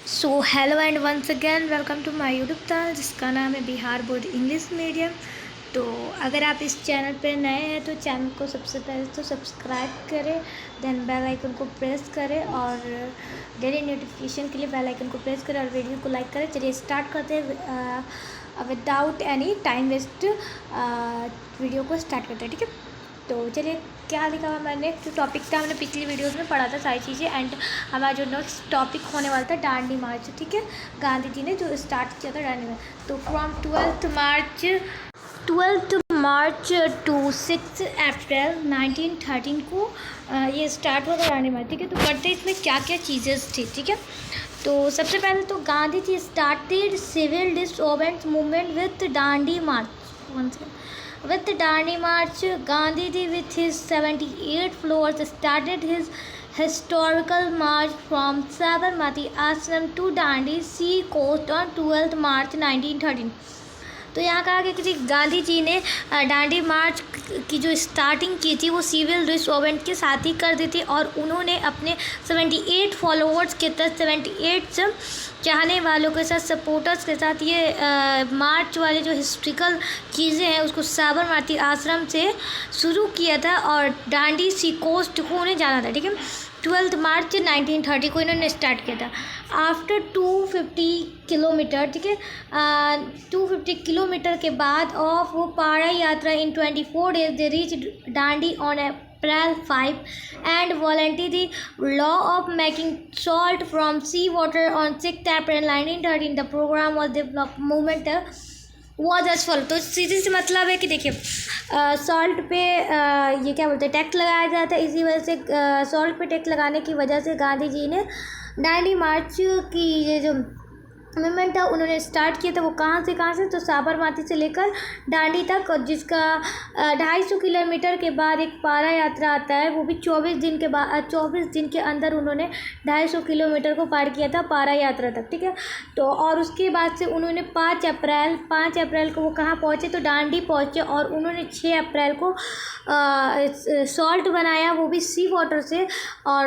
So hello and once again welcome to my YouTube channel जिसका नाम है Bihar board English medium. तो अगर आप इस चैनल पर नए हैं तो चैनल को सबसे पहले तो सब्सक्राइब करें, देन बेल आइकन को प्रेस करें और डेली नोटिफिकेशन के लिए बेल आइकन को प्रेस करें और वीडियो को लाइक करें। चलिए स्टार्ट करते हैं without any time waste. Video को स्टार्ट करते हैं, ठीक है। तो चलिए क्या लिखा हुआ मैंने, जो टॉपिक था हमने पिछली वीडियोस में पढ़ा था सारी चीज़ें, एंड हमारा जो नेक्स्ट टॉपिक होने वाला था दांडी मार्च, ठीक है। गांधी जी ने जो स्टार्ट किया था दांडी मार्च, तो फ्रॉम 12th मार्च टू 6 अप्रैल 1913 को ये स्टार्ट हुआ था दांडी मार्च, ठीक है। तो पढ़ते इसमें क्या क्या चीज़ें थी, ठीक है। तो सबसे पहले तो Gandhi ji started civil disobedience movement with Dandi march. With the Dandi March, Gandhiji with his 78 followers started his historical march from Sabarmati Ashram to Dandi Sea Coast on 12th March 1913। तो यहाँ कहा गया कि गांधी जी ने दांडी मार्च की जो स्टार्टिंग की थी वो सिविल डिसओबेडिएंस के साथ ही कर दी थी, और उन्होंने अपने 78 फॉलोअर्स के तहत 78 चाहने वालों के साथ, सपोर्टर्स के साथ ये मार्च वाले जो हिस्ट्रिकल चीज़ें हैं उसको साबरमती आश्रम से शुरू किया था और दांडी सी कोस्ट को उन्हें जाना था, ठीक है। 12 मार्च 1930 को इन्होंने स्टार्ट किया था। आफ्टर 250 किलोमीटर, ठीक है, 250 किलोमीटर के बाद ऑफ वो पहाड़ा यात्रा इन 24 days they reach Dandi on April 5 and volunteered the law of making salt from sea water on 6th April 1913। The program was developed movement was as follows। तो सीधे से मतलब है कि देखिए सॉल्ट पे ये क्या बोलते हैं, टैक्स लगाया जाता है। इसी वजह से सॉल्ट पे टैक्स लगाने की वजह से गांधी जी ने दांडी मार्च की ये जो मूवमेंट था उन्होंने स्टार्ट किया था। वो कहाँ से तो साबरमती से लेकर दांडी तक, और जिसका 250 किलोमीटर के बाद एक पारा यात्रा आता है, वो भी 24 दिन के बाद 24 दिन के अंदर उन्होंने 250 किलोमीटर को पार किया था पारा यात्रा तक, ठीक है। तो और उसके बाद से उन्होंने 5 अप्रैल को वो कहाँ पहुँचे, तो दांडी पहुँचे, और उन्होंने 6 अप्रैल को सॉल्ट बनाया, वो भी सी वाटर से, और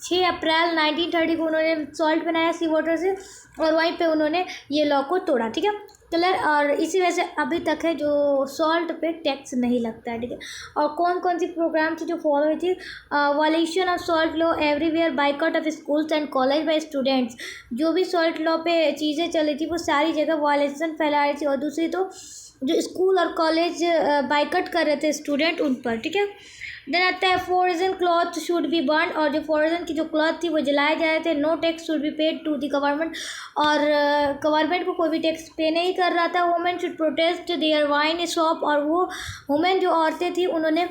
6 अप्रैल 1930 को उन्होंने सॉल्ट बनाया सी वाटर से, और वहीं पे उन्होंने ये लॉ को तोड़ा, ठीक है, क्लियर। और इसी वजह से अभी तक है जो सॉल्ट पे टैक्स नहीं लगता है, ठीक है। और कौन कौन सी प्रोग्राम थी जो फॉलो हुई थी, violation of salt law everywhere, boycott of schools and college by students. जो भी सॉल्ट लॉ पे चीज़ें चली थी वो सारी जगह वॉल्यूशन फैला रही थी, और दूसरी तो जो स्कूल और कॉलेज बाइकआउट कर रहे थे स्टूडेंट उन पर, ठीक है। देन आता है foreign cloth should be burn, और जो फॉरेन की जो क्लॉथ थी वो जलाए जा रहे थे। No tax should be paid to the government, और गवर्नमेंट को कोई भी टैक्स पे नहीं कर रहा था। Women should protest their wine shop, और वो वुमेन जो औरतें थी उन्होंने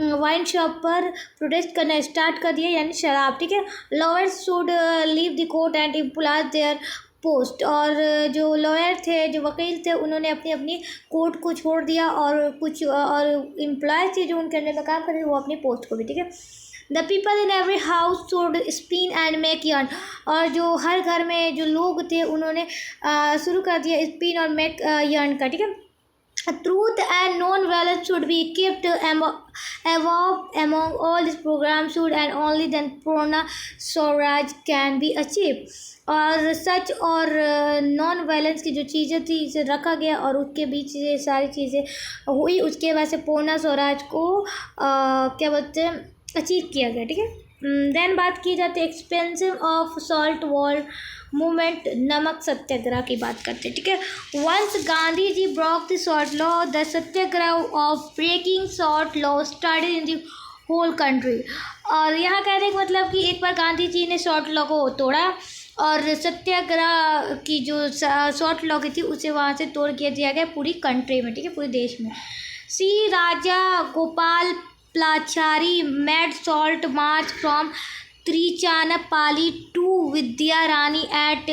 वाइन शॉप पर प्रोटेस्ट करना स्टार्ट कर दिया, यानी शराब, ठीक है। Lawyers should leave the court and employ their post, और जो लॉयर थे, जो वकील थे, उन्होंने अपनी अपनी कोर्ट को छोड़ दिया, और कुछ और एम्प्लॉय थे जो उनके अंडर में काम कर रहे थे वो अपनी पोस्ट को भी, ठीक है। The people in every house should spin and make yarn, और जो हर घर में जो लोग थे उन्होंने शुरू कर दिया स्पिन और मेक yarn का, ठीक है। Truth and non-violence should be kept above among all this program should, and only then Purna Swaraj can be achieved। और सच और नॉन वायलेंस की जो चीज़ें थी इसे रखा गया, और उसके बीच ये सारी चीज़ें हुई, उसके बाद से पूर्ण स्वराज को क्या बोलते हैं, अचीव किया गया, ठीक है। देन बात की जाती है expensive of salt war movement, नमक सत्याग्रह की बात करते हैं, ठीक है। Once Gandhi ji broke the salt law, the satyagraha of breaking salt law started in the whole country. और यहाँ कहने का मतलब कि एक बार गांधी जी ने सॉल्ट लॉ को तोड़ा, और सत्याग्रह की जो सॉल्ट लॉ की थी उसे वहाँ से तोड़ दिया गया पूरी कंट्री में, ठीक है, पूरे देश में। C Rajagopalachari made salt march from Trichinopoly to Vedaranyam at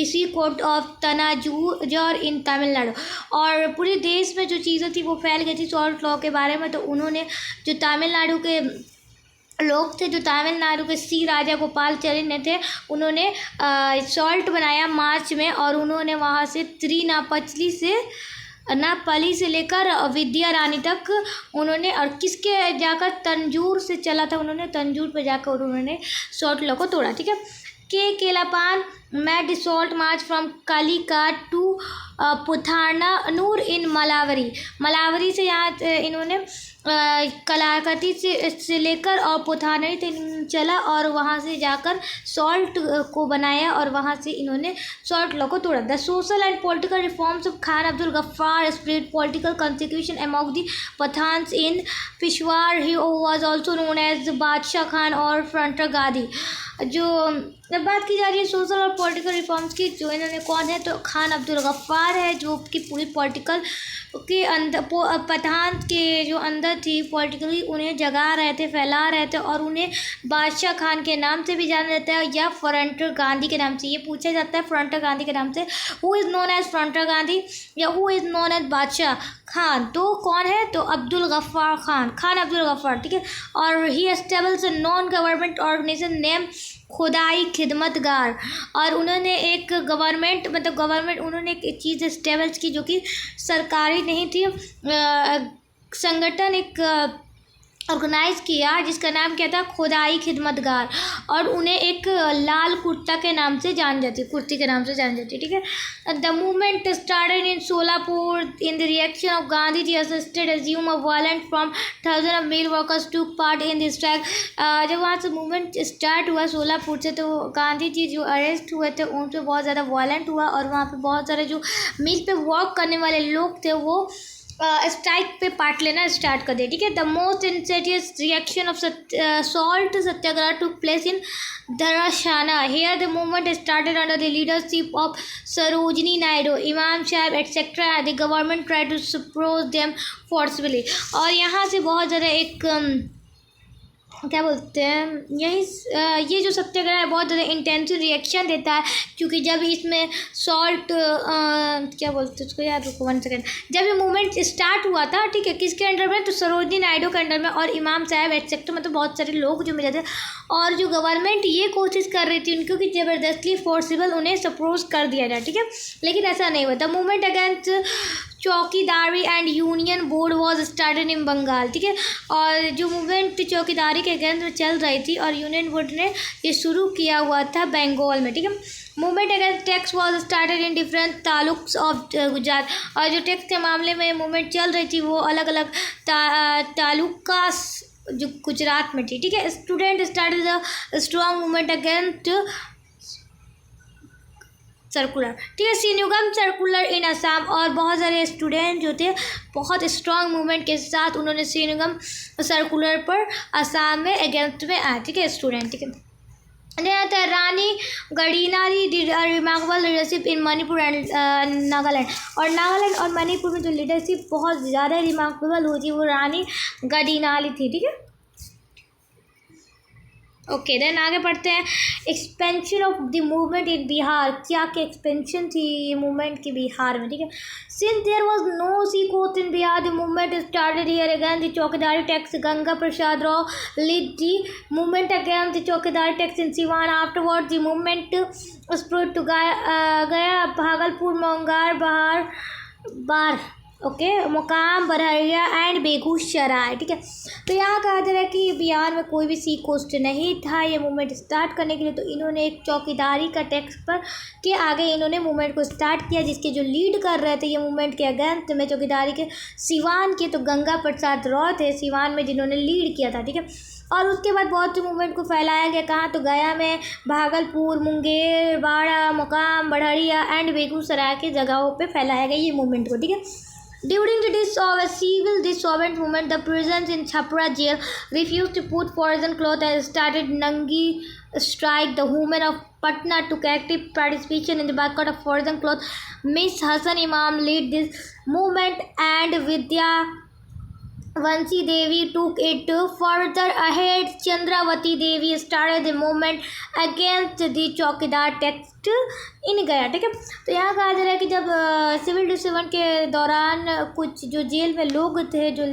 sea coast of Tanjore in Tamil Nadu. और पूरे देश में जो चीज़ें थी वो फैल गई थी सॉल्ट लॉ के बारे में, तो उन्होंने जो तमिलनाडु के लोग थे, जो तमिलनाडु के सी राजा गोपालचारी ने थे, उन्होंने सॉल्ट बनाया मार्च में, और उन्होंने वहाँ से नापली से लेकर विद्या रानी तक उन्होंने, और किसके जाकर तंजूर से चला था, उन्होंने तंजूर पे जाकर उन्होंने सॉल्ट लॉ को तोड़ा, ठीक है। K Kelappan made the salt march from Calicut to Puthananur in Malabar से यहाँ इन्होंने कलाकती से लेकर और पुथानरी तक चला और वहाँ से जाकर सॉल्ट को बनाया और वहाँ से इन्होंने सॉल्ट लॉ को तोड़ा। The social and political reforms of Khan Abdul Ghaffar spread political constitution among the Pathans in Peshawar. He was also known as Badshah Khan और फ्रंटर गादी। जो जब बात की जा रही है सोशल और पॉलिटिकल रिफॉर्म्स की, जो इन्होंने कौन है तो खान अब्दुल गफ्फार है, जो कि पूरी पॉलिटिकल के अंदर पठान के जो अंदर थी पॉलिटिकली उन्हें जगा रहे थे, फैला रहे थे और उन्हें बादशाह खान के नाम से भी जाना जाता है या फ्रंटर गांधी के नाम से। ये पूछा जाता है फ्रंटर गांधी के नाम से, who is known as frontier Gandhi या who is known as Badshah Khan. तो कौन है तो अब्दुल गफ्फार खान अब्दुल गफ्फार, ठीक है। और he establish non government organisation name Khudai Khidmatgar, और उन्होंने एक गवर्नमेंट उन्होंने एक चीज़ एस्टेब्लिश की जो कि सरकारी नहीं थी, संगठन एक ऑर्गेनाइज किया जिसका नाम क्या था खुदाई खिदमतगार, और उन्हें एक लाल कुर्ता के नाम से जान जाती, कुर्ती के नाम से जान जाती, ठीक है। The movement started in Solapur in the reaction of Gandhi ji assisted assume of violent from thousand of male workers took part in this strike. जब वहाँ से मूवमेंट स्टार्ट हुआ सोलापुर से तो गांधी जी जो अरेस्ट हुए थे उन पर बहुत ज़्यादा वायलेंट हुआ और वहाँ पे बहुत सारे जो मिल पे वर्क करने वाले लोग थे वो स्ट्राइक पे पार्ट लेना स्टार्ट कर दिया, ठीक है। The most insidious reaction of salt Satyagraha took place in Dharasana. Here the movement started under the leadership of Sarojini Naidu, Imam Sahab etcetera. The government try to suppress them forcefully. और यहाँ से बहुत ज़्यादा एक क्या बोलते हैं ये जो सत्याग्रह है बहुत ज़्यादा इंटेंसिव रिएक्शन देता है, क्योंकि जब इसमें सॉल्ट क्या बोलते हैं उसको याद रुको 1 सेकेंड, जब ये मूवमेंट स्टार्ट हुआ था, ठीक है, किसके अंडर में तो सरोजनी नायडू के अंडर में और इमाम साहब एटसेट्रा, मतलब बहुत सारे लोग जो मिले थे, और जो गवर्नमेंट ये कोशिश कर रही थी उनको कि ज़बरदस्ती फोर्सिबल उन्हें सप्रोज कर दिया जाए, ठीक है, लेकिन ऐसा नहीं हुआ। The movement against chaukidari and union board was started in Bengal, ठीक है। और जो मूवमेंट चौकीदारी के अगेंस्ट में चल रही थी और यूनियन बोर्ड ने ये शुरू किया हुआ था बंगाल में, ठीक है। Movement against tax was started in different taluks of Gujarat. और जो टैक्स के मामले में मूवमेंट चल रही थी वो अलग अलग तालुका जो गुजरात में थी, ठीक है। Student started the strong movement against circular, ठीक है, सिनुगम सर्कुलर इन असम। और बहुत सारे स्टूडेंट जो थे बहुत स्ट्रॉन्ग मूवमेंट के साथ उन्होंने सिनुगम सर्कुलर पर असम में अगेंस्ट में आए, ठीक है, स्टूडेंट, ठीक है। आता है Rani Gaidinliu remarkable leadership in Manipur and Nagaland. और नागालैंड और मणिपुर में जो लीडरशिप बहुत ज़्यादा रिमार्केबल हुई थी वो रानी गडीनाली थी, ठीक है। ओके देन आगे पढ़ते हैं। Expansion of the movement in Bihar, क्या क्या एक्सपेंशन थी ये मूवमेंट की बिहार में, ठीक है। Since there was no sea coast in Bihar the movement started here again the chaukidari tax. Ganga Prasad Rao lead the movement against the chaukidari tax in Siwan. Afterward the movement spread to Gaya, Bhagalpur, मोंगार, bar okay, मुकाम, Barharia and Begusarai, ठीक है। तो यहाँ कहा जा रहा है कि बिहार में कोई भी सी कोस्ट नहीं था ये मूवमेंट स्टार्ट करने के लिए, तो इन्होंने एक चौकीदारी का टैक्स पर के आगे इन्होंने मूवमेंट को स्टार्ट किया, जिसके जो लीड कर रहे थे ये मूवमेंट के अगेंस्ट में चौकीदारी के सिवान के तो गंगा प्रसाद राव थे सिवान में जिन्होंने लीड किया था, ठीक है। और उसके बाद बहुत से मूवमेंट को फैलाया गया, कहाँ तो गया में, भागलपुर, मुंगेर, बाड़ा, मुकाम, बढ़िया एंड बेगूसराय के जगहों पे फैलाया गया ये मूवमेंट को, ठीक है। During the civil dissolvent movement, the prisons in Chhapra jail refused to put poison cloth and started Nangi strike. The women of Patna took active participation in the boycott of poison cloth. Miss Hassan Imam led this movement and Vidya Vansi Devi took it further ahead. Chandravati Devi started the movement against the चौकीदार tax in गया, ठीक है। तो यहाँ कहा जा रहा है कि जब सिविल डिसोल्वेंट के दौरान कुछ जो जेल में लोग थे जो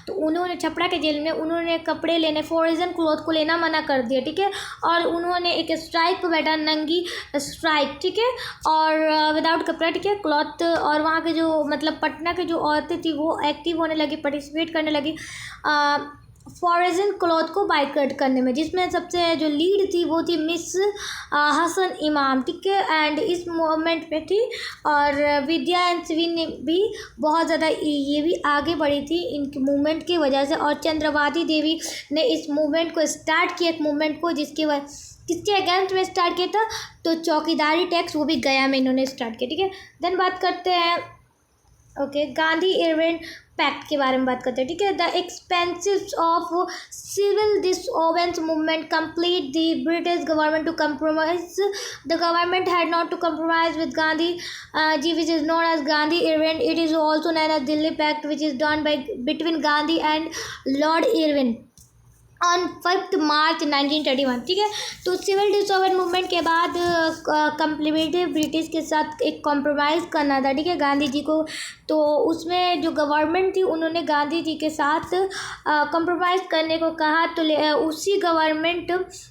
तो उन्होंने छपरा के जेल में उन्होंने कपड़े लेने पॉइजन क्लॉथ को लेना मना कर दिया, ठीक है। और उन्होंने एक स्ट्राइक पर बैठा, नंगी स्ट्राइक, ठीक है, और विदाउट कपड़ा, ठीक है, क्लॉथ। और वहाँ के जो मतलब पटना के जो औरतें थी वो एक्टिव होने लगी, पार्टिसिपेट करने लगी फॉरेजन क्लॉथ को बाइकआउट करने में, जिसमें सबसे जो लीड थी वो थी मिस हसन इमाम, ठीक है, एंड इस मूवमेंट में थी। और विद्या एंड सिविन ने भी बहुत ज़्यादा ये भी आगे बढ़ी थी इनके मूवमेंट की वजह से। और चंद्रवादी देवी ने इस मूवमेंट को स्टार्ट किया, एक मूवमेंट को किसके अगेंस्ट में स्टार्ट किया था, तो चौकीदारी टैक्स, वो भी गया में इन्होंने स्टार्ट किया, ठीक है। देन बात करते हैं गांधी इरविन पैक्ट के बारे में बात करते हैं, ठीक है। The expensive of civil disobedience movement complete the British government to compromise, the government had not to compromise with Gandhi ji, which is known as Gandhi Irwin. It is also known as Delhi Pact, which is done between Gandhi and Lord Irwin on 5 मार्च 1931, ठीक है। तो civil डिसऑबेडिएंस movement के बाद complementary British के साथ एक compromise करना था, ठीक है, गांधी जी को। तो उसमें जो गवर्नमेंट थी उन्होंने गांधी जी के साथ कॉम्प्रोमाइज़ करने को कहा। तो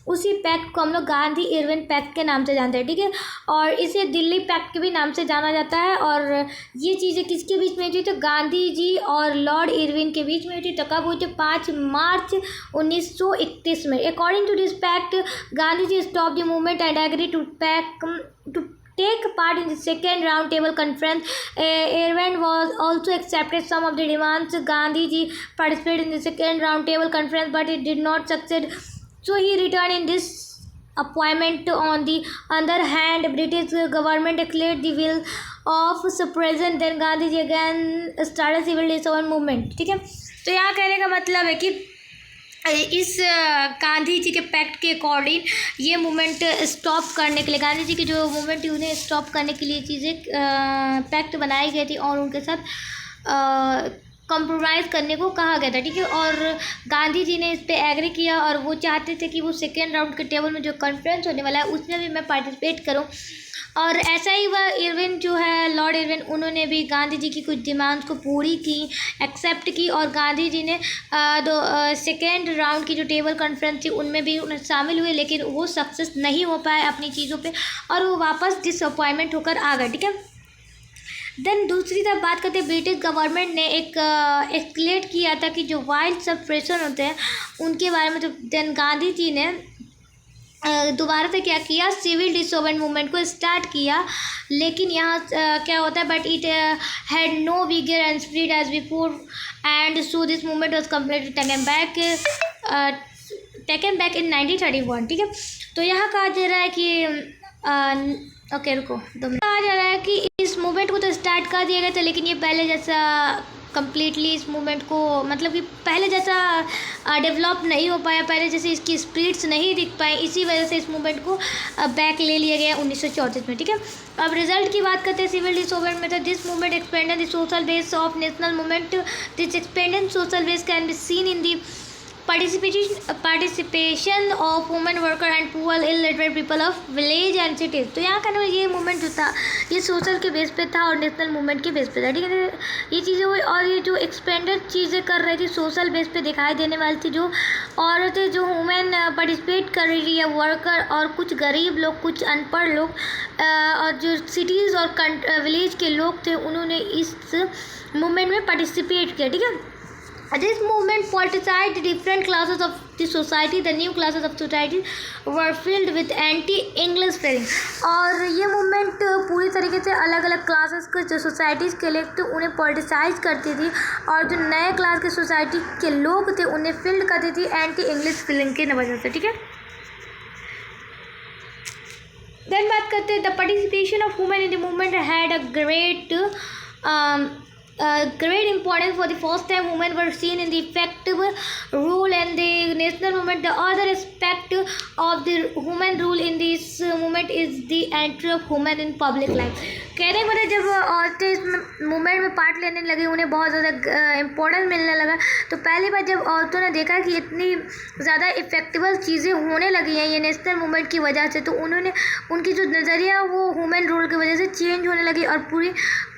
उसी पैक्ट को हम लोग गांधी इरविन पैक्ट के नाम से जानते हैं, ठीक है। और इसे दिल्ली पैक्ट के भी नाम से जाना जाता है। और ये चीज़ें किसके बीच में हुई? तो गांधी जी और लॉर्ड इरविन के बीच में हुई थी। तो कब हुई थी? 5 मार्च 1931 में। According to this pact, Gandhi ji stop the movement and agree to take part in the second round table conference. Irwin was also accepted some of the demands. Gandhi ji participated in the second round table conference, but it did not succeed, so he returned in this appointment. On the other hand, British government declared the will of suppression. Then Gandhi ji again started civil disobedience movement, ठीक है। तो यहाँ कहने का मतलब है कि इस गांधी जी के पैक्ट के अकॉर्डिंग ये मूवमेंट स्टॉप करने के लिए, गांधी जी की जो मूवमेंट थी उन्हें स्टॉप करने के लिए चीज़ें पैक्ट बनाई गई थी और उनके साथ कॉम्प्रोमाइज़ करने को कहा गया था, ठीक है। और गांधी जी ने इस पर एग्री किया और वो चाहते थे कि वो सेकेंड राउंड के टेबल में जो कॉन्फ्रेंस होने वाला है उसमें भी मैं पार्टिसिपेट करूं। और ऐसा ही वह इरविन जो है, लॉर्ड इरविन, उन्होंने भी गांधी जी की कुछ डिमांड्स को पूरी की, एक्सेप्ट की। और गांधी जी ने सेकेंड राउंड की जो टेबल कॉन्फ्रेंस थी उनमें भी शामिल हुए, लेकिन वो सक्सेस नहीं हो पाए अपनी चीज़ों पे और वो वापस डिसअपॉइंटमेंट होकर आ गए, ठीक है। देन दूसरी तरफ बात करते हैं, ब्रिटिश गवर्नमेंट ने एक एक्सक्लेट किया था कि जो वाइल्ड सप्रेशन होते हैं उनके बारे में। तो देन गांधी जी ने दोबारा से क्या किया, सिविल डिसोबेडिएंस मूवमेंट को स्टार्ट किया। लेकिन यहाँ क्या होता है, but it had no vigour and spread as before and so this movement was completely taken back in 1931, ठीक है। तो यहाँ कहा जा रहा है कि कहा जा रहा है कि इस मूवमेंट को तो स्टार्ट कर दिया गया था, लेकिन ये पहले जैसा कम्प्लीटली इस मूवमेंट को, मतलब कि पहले जैसा डेवलप नहीं हो पाया, पहले जैसे इसकी स्प्रिट्स नहीं दिख पाई, इसी वजह से इस मूवमेंट को बैक ले लिया गया 1934 में, ठीक है। अब रिजल्ट की बात करते हैं सिविल डिसोबेडिएंस में। तो this movement expanded the social base of national movement. This expanded social base can be seen in the participation of women worker and poor illiterate people of village and cities. तो यहाँ का ना ये movement जो था ये social के base पे था और नेशनल मूवमेंट के बेस पे था, ठीक है। ये चीज़ें हुई और ये जो एक्सपेंडेड चीज़ें कर रही थी सोशल बेस पे दिखाई देने वाली थी, जो औरतें, जो वुमेन पार्टिसिपेट कर रही थी, या वर्कर और कुछ गरीब लोग, कुछ अनपढ़ लोग और जो सिटीज़ और विलेज के लोग थे, उन्होंने इस मूवमेंट में पार्टिसिपेट किया, ठीक है। This movement politicized different classes of the society. The new classes of society were filled with anti-English feeling. और ये मूवमेंट पूरी तरीके से अलग अलग क्लासेस के जो सोसाइटीज़ के लोग थे उन्हें पॉलिटिसाइज करती थी, और जो नए क्लास के सोसाइटी के लोग थे उन्हें फील्ड करती थी एंटी इंग्लिश फीलिंग की वजह से, ठीक है। देन बात करते हैं, the participation of women in the movement had a great importance. For the first time, women were seen in the effective role in the national movement. The other aspect of the women rule in this movement is the entry of women in public life. कहने मतलब जब औरतें इस movement में part लेने लगी, उन्हें बहुत ज़्यादा इम्पोर्टेंस मिलने लगा। तो पहली बार जब औरतों ने देखा कि इतनी ज़्यादा इफ़ेक्टिबल चीज़ें होने लगी हैं ये नेशनल मूवमेंट की वजह से, तो उन्होंने, उनकी जो नज़रिया वो वुमेन रूल की वजह से चेंज होने लगी और पूरी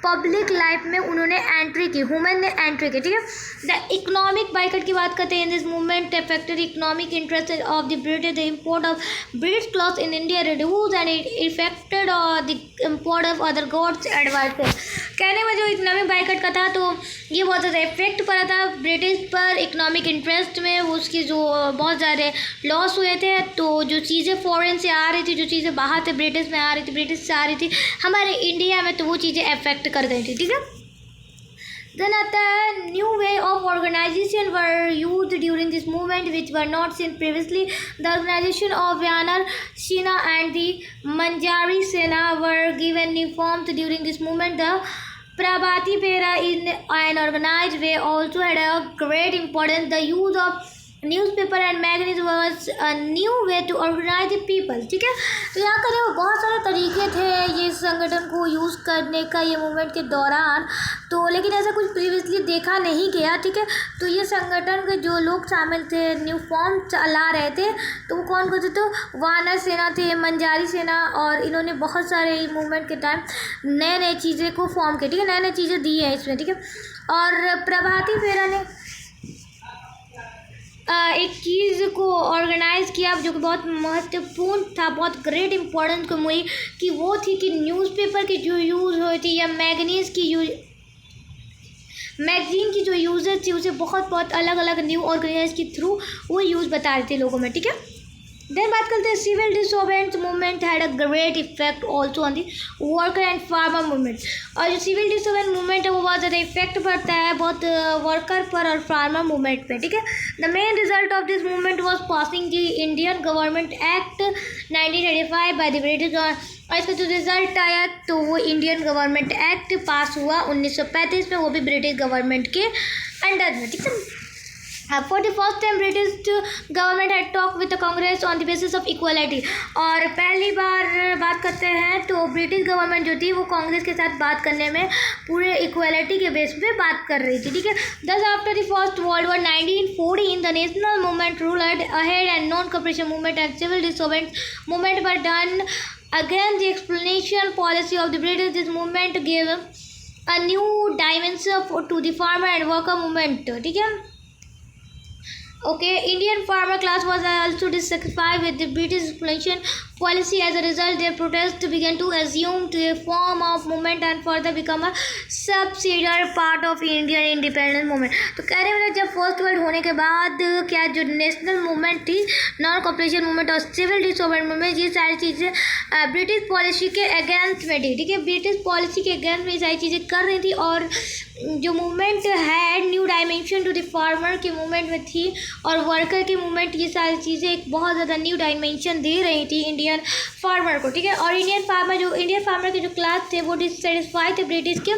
पब्लिक लाइफ में उन्होंने एंट्री की, वुमेन ने एंट्री की, ठीक है। द इकोनॉमिक बाइकआउट की बात करते हैं। इन this movement affected economic interest of the British, the import of British cloth in India reduce and it affected the import of other goods advances. कहने में जो इकोनॉमिक बाइकआउट का था तो ये बहुत ज़्यादा इफेक्ट पड़ा था ब्रिटिश पर, इकोनॉमिक इंटरेस्ट में उसकी जो बहुत ज़्यादा लॉस हुए थे। तो जो चीज़ें फॉरेन से आ रही थी, जो चीज़ें बाहर से ब्रिटिश में आ रही थी, ब्रिटिश से आ रही थी हमारे इंडिया में, तो वो चीज़ें अफेक्ट कर गई थी, ठीक है। Then आता है new way of organization were used during this movement which were not seen previously. The organization of Vanar Sena and the Manjari Sena were given new forms during this movement. The Prabhati Pera in an organized way also had a great importance. The use of newspaper and magazine was a new way to organise the people, ठीक है। तो यहाँ का जो बहुत सारे तरीके थे ये संगठन को यूज़ करने का ये मूवमेंट के दौरान, तो लेकिन ऐसा कुछ प्रीवियसली देखा नहीं गया, ठीक है। तो ये संगठन के जो लोग शामिल थे, न्यू फॉर्म चला रहे थे, तो वो कौन कौन थे? तो वानर सेना थे, मंजारी सेना, और इन्होंने बहुत सारे मूवमेंट के टाइम नए नए चीज़ें को फॉर्म किया, ठीक है, नए नए चीज़ें दी हैं इसमें, ठीक है। और प्रभाती फेरा ने एक चीज़ को ऑर्गेनाइज़ किया जो कि बहुत महत्वपूर्ण था, बहुत ग्रेट इम्पोर्टेंस को मुझे, कि वो थी कि न्यूज़पेपर की जो यूज़ हुई थी या मैगजीन की जो यूज़र थी उसे बहुत अलग अलग न्यू ऑर्गेनाइज के थ्रू वो यूज़ बता रहे थे लोगों में, ठीक है। देन बात करते हैं civil disobedience movement had a great effect also on the worker and farmer movement. और जो सिविल डिसोबेडियंस मूवमेंट है वो बहुत ज़्यादा इफेक्ट पड़ता है बहुत वर्कर पर और फार्मर मूवमेंट पे, ठीक है। The main result of this movement was passing the Indian government act 1935 by the British, और इसका जो रिजल्ट आया तो वो इंडियन गवर्नमेंट एक्ट पास हुआ 1935 में, वो भी ब्रिटिश गवर्नमेंट के अंडर में, ठीक है। For the first time British government had talked with the Congress on the basis of equality। और पहली बार बात करते हैं तो ब्रिटिश गवर्नमेंट जो थी वो कांग्रेस के साथ बात करने में पूरे इक्वालिटी के बेस पे बात कर रही थी, ठीक है। Thus after the first World War 1914 the national movement ruled ahead and non-cooperation movement and civil disobedience movement were done against the explanation policy of the British. This movement gave a new dimension to the farmer and worker movement, ठीक है। Okay, Indian farmer class was also dissatisfied with the British exploitation policy. As a result, their protest began to assume to a form of movement and further become a subsidiary part of Indian independence movement। तो कह रहे हैं जब first world होने के बाद क्या जो नेशनल मूवमेंट थी, नॉन कॉपरेशन मूवमेंट और सिविल डिसोबेडियंस मूवमेंट, ये सारी चीज़ें ब्रिटिश पॉलिसी के अगेंस्ट में थी, ठीक है। ब्रिटिश पॉलिसी के अगेंस्ट में ये सारी चीज़ें कर रही थी, और जो मूवमेंट है new dimension to the farmer के मूवमेंट में थी और वर्कर की मूवमेंट, ये सारी चीज़ें एक बहुत ज़्यादा न्यू डायमेंशन दे रही थी इंडियन फार्मर को, ठीक है। और इंडियन फार्मर के जो क्लास थे वो डिससेटिस्फाइड थे ब्रिटिश के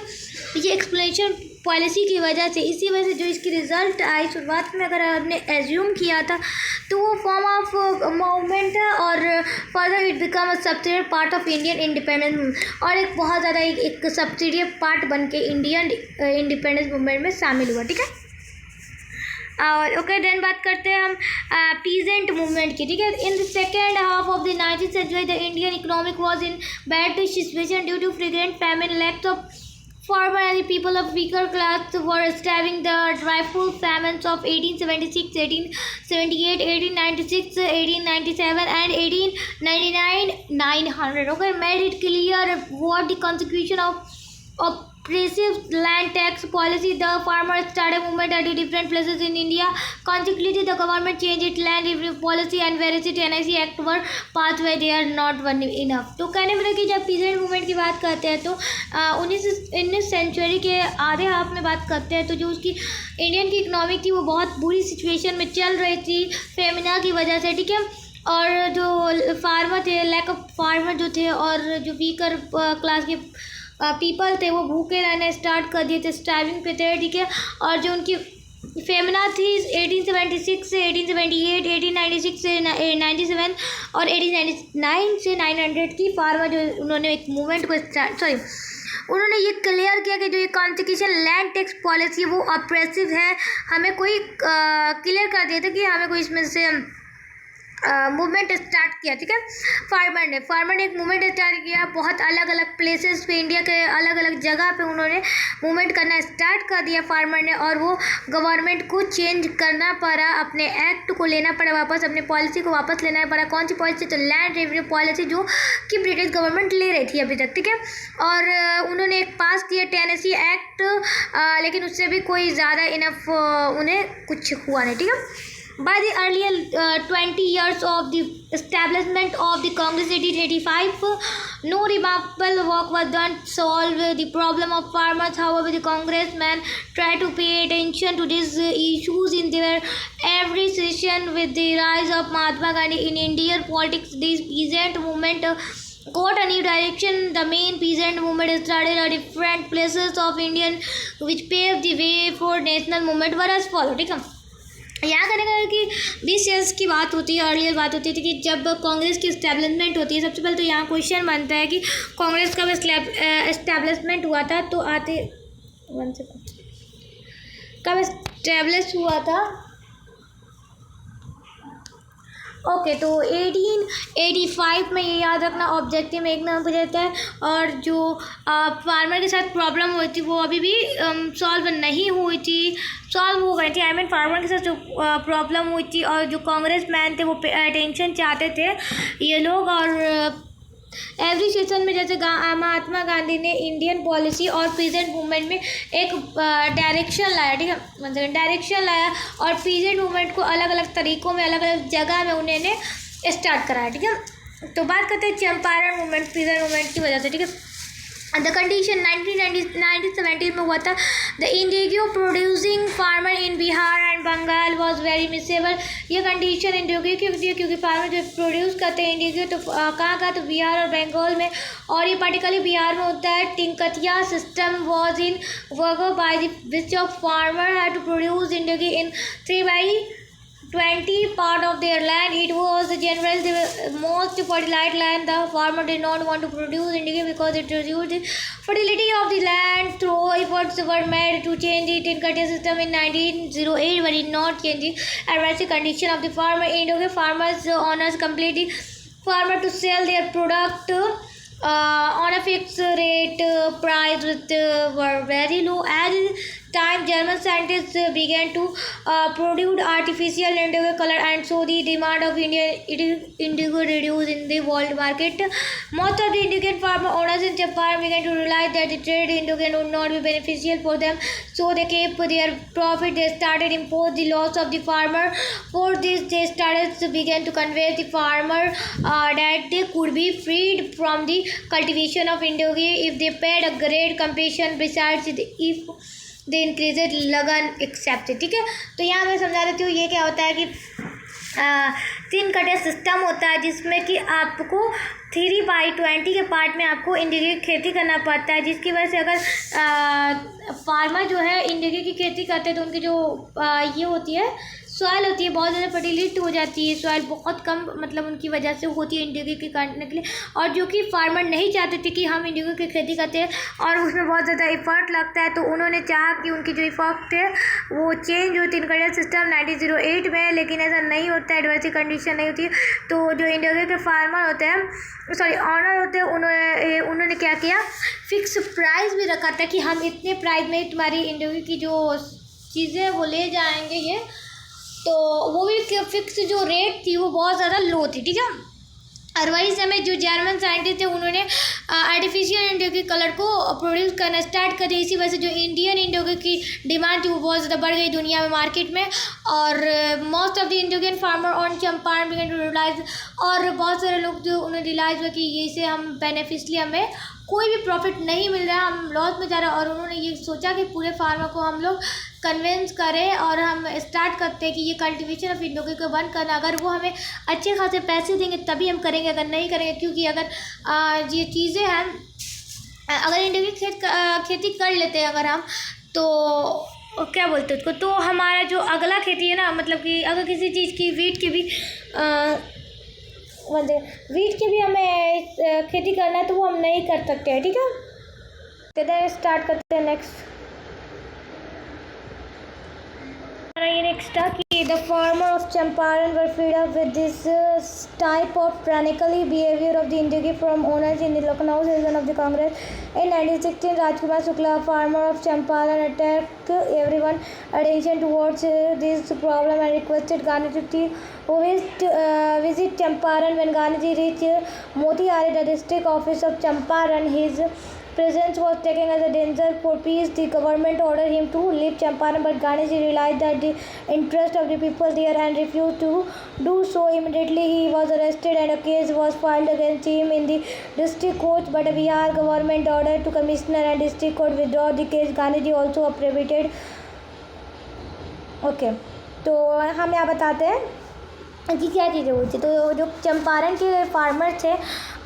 ये एक्सप्लेनेशन पॉलिसी की वजह से। इसी वजह से जो इसकी रिज़ल्ट आई शुरुआत में अगर आपने एज्यूम किया था तो वो फॉर्म ऑफ मूवमेंट है, और further it become a subsidiary part of Indian independence, और एक बहुत ज़्यादा एक सब्सिडियरी पार्ट बन के इंडियन इंडिपेंडेंस मूवमेंट में शामिल हुआ, ठीक है। और ओके देन बात करते हैं हम पीजेंट मूवमेंट की, ठीक है। In the second half of the 19th century the Indian economic was in bad situation due to frequent famine, lacks of farmer and the people of weaker class were staving the dreadful famines of 1876, 1878, 1896, 1897 and 1899, 900. Okay, made it clear what the consequence of oppressive land tax policy. The farmers started movement at different places in India. Consequently, the government changed its land review policy and various NIC Act were passed where they are not one enough. तो कहने वाले कि जब peasant movement की बात करते हैं तो 19वीं सेंचुरी के आधे हाफ में बात करते हैं, तो जो उसकी इंडियन की इकोनॉमिक थी वो बहुत बुरी सिचुएशन में चल रही थी फेमिना की वजह से, ठीक है। और जो फार्मर थे, लैक ऑफ फार्मर जो थे, और जो वीकर क्लास के पीपल थे वो भूखे रहने स्टार्ट कर दिए थे, स्टार्विंग पे थे, ठीक है। और जो उनकी फेमिना थी 1876 से 1878, 1896 से 97 और 1899 से 900 की फार्मर जो उन्होंने एक मूवमेंट को उन्होंने ये क्लियर किया कि जो ये कॉन्स्टिट्यूशन लैंड टैक्स पॉलिसी वो ऑप्रेसिव है। हमें कोई क्लियर कर दिया था कि हमें कोई इसमें से मूवमेंट स्टार्ट किया, ठीक है। फार्मर ने एक मूवमेंट स्टार्ट किया, बहुत अलग अलग प्लेसेस पे, इंडिया के अलग अलग जगह पे उन्होंने मूवमेंट करना स्टार्ट कर दिया फार्मर ने, और वो गवर्नमेंट को चेंज करना पड़ा, अपने एक्ट को लेना पड़ा वापस, अपने पॉलिसी को वापस लेना पड़ा। कौन सी पॉलिसी? तो लैंड रेवेन्यू पॉलिसी, जो कि ब्रिटिश गवर्नमेंट ले रही थी अभी तक, ठीक है। और उन्होंने एक पास किया टेनेसी एक्ट, लेकिन उससे भी कोई ज़्यादा इनफ उन्हें कुछ हुआ नहीं, ठीक है। By the earlier 20 years of the establishment of the Congress 1885, no remarkable work was done to solve the problem of farmers. However, the congressmen tried to pay attention to these issues in their every session. With the rise of Mahatma Gandhi in Indian politics, this peasant movement got a new direction. The main peasant movement started at different places of India, which paved the way for national movement were as follows, ठीक है। यहाँ करेंगे कि 20 years की बात होती है, earlier बात होती थी कि जब कांग्रेस की इस्टेब्लिशमेंट होती है। सबसे पहले तो यहाँ क्वेश्चन बनता है कि कांग्रेस कब इस्टेब्लिशमेंट हुआ था, तो आते 1 सेकंड, कब इस्टेब्लिश हुआ था? ओके, तो 1885 में, ये याद रखना, ऑब्जेक्टिव में एक नंबर रहता है। और जो फार्मर के साथ प्रॉब्लम हुई थी वो अभी भी सॉल्व नहीं हुई थी, सॉल्व हो गई थी। आई मीन फार्मर के साथ जो प्रॉब्लम हुई थी, और जो कांग्रेस मैन थे वो अटेंशन चाहते थे ये लोग। और एवरी सेशन में जैसे महात्मा गांधी ने इंडियन पॉलिसी और पीजेंट मूवमेंट में एक डायरेक्शन लाया, ठीक है, मतलब डायरेक्शन लाया, और पीजेंट मूवमेंट को अलग अलग तरीक़ों में, अलग अलग जगह में उन्होंने स्टार्ट कराया, ठीक है। तो बात करते हैं चंपारण मूवमेंट, पीजेंट मूवमेंट की वजह से, ठीक है। द कंडीशन 1917 में हुआ था। The indigo producing farmer in Bihar and Bengal was very miserable. ये कंडीशन इंडिगो की होती है क्योंकि फार्मर जो प्रोड्यूस करते हैं इंडिगो, तो कहाँ तो बिहार और बंगाल में, और ये पर्टिकुलरली बिहार में होता है। Tinkathia system was in work by the which of farmer had to produce indigo in 3/20 part of their land. It was generally the most fertile land. The farmer did not want to produce indigo because it reduced the fertility of the land. Through efforts were made to change the Tinkatia system in 1908, but did not change the adverse condition of the farmer. Indigo farmers owners completely farmer to sell their product on a fixed rate price, which were very low. As time, German scientists began to produce artificial indigo color, and so the demand of Indian indigo reduced in the world market. Most of the Indian farmer owners in Japan began to realize that the trade indigo would not be beneficial for them, so they kept their profit. They started impose the loss of the farmer. For this, they started began to convince the farmer that they could be freed from the cultivation of indigo if they paid a great compensation. Besides, if दे इंक्रीजेड लगन accept, ठीक है। तो यहाँ मैं समझा देती हूँ ये क्या होता है कि 3 कटे सिस्टम होता है, जिसमें कि आपको 3/20 के पार्ट में आपको इंडिगो की खेती करना पड़ता है, जिसकी वजह से अगर फार्मर जो है इंडिगो की खेती करते हैं तो उनकी जो ये होती है सॉइल होती है बहुत ज़्यादा फर्टिलिटी हो जाती है, सॉइल बहुत कम मतलब उनकी वजह से होती है इंडिगो की काटने के लिए। और जो कि फार्मर नहीं चाहते थे कि हम इंडिगो की खेती करते हैं और उसमें बहुत ज़्यादा इफ़र्ट लगता है, तो उन्होंने चाहा कि उनकी जो इफ़र्ट है वो चेंज होती है इनकरेज सिस्टम 1908 में, लेकिन ऐसा नहीं होता है, एडवर्स कंडीशन नहीं होती है। तो जो इंडिगो के फार्मर होते हैं, सॉरी ऑनर होते हैं, उन्होंने क्या किया, फिक्स प्राइस भी रखा था कि हम इतने प्राइस में तुम्हारी इंडिगो की जो चीज़ें वो ले जाएंगे ये, तो वो भी फिक्स जो रेट थी वो बहुत ज़्यादा लो थी, ठीक है। और वही समय जो जर्मन साइंटिस्ट थे उन्होंने आर्टिफिशियल इंडिगो के कलर को प्रोड्यूस करना स्टार्ट कर दिया। इसी वजह से जो इंडियन इंडिगो की डिमांड थी वो बहुत ज़्यादा बढ़ गई दुनिया में मार्केट में, और most of the Indian farmer on Champaran began to realise, और बहुत सारे लोग जो उन्हें रियलाइज हुआ कि ये से हम बेनिफिशियली हमें कोई भी प्रॉफिट नहीं मिल रहा है, हम लॉस में जा रहे हैं। और उन्होंने ये सोचा कि पूरे फार्मर को हम लोग कन्विंस करें और हम स्टार्ट करते हैं कि ये कल्टीवेशन ऑफ इंडिगो को बंद करना, अगर वो हमें अच्छे खासे पैसे देंगे तभी हम करेंगे, अगर नहीं करेंगे, क्योंकि अगर ये चीज़ें हैं, अगर इंडिगो की खेती कर लेते हैं अगर हम, तो क्या बोलते हैं उसको, तो हमारा जो अगला खेती है ना, मतलब कि अगर किसी चीज़ की वीट की भी हमें खेती करना है तो वो हम नहीं कर सकते हैं, ठीक है। तो स्टार्ट करते हैं नेक्स्ट। ये नेक्स्ट था कि the farmer of Champaran were fed up with this type of tyrannical behavior of the Indian from owners in the Lucknow session of the Congress. In 1916, Rajkumar Shukla, farmer of Champaran, attacked everyone's attention towards this problem and requested Gandhi to visit Champaran. When Gandhi reached Motihari, the district office of Champaran, his presence was taken as a danger for peace. The government ordered him to leave Champaran, but Gandhiji realized that the interest of the people there and refused to do so. Immediately he was arrested and a case was filed against him in the district court, but the Bihar government ordered to commissioner and district court withdraw the case. Gandhiji also prohibited. Okay तो हम यहाँ बताते हैं कि क्या चीज़ें हुई थी। तो जो चंपारण के फार्मर थे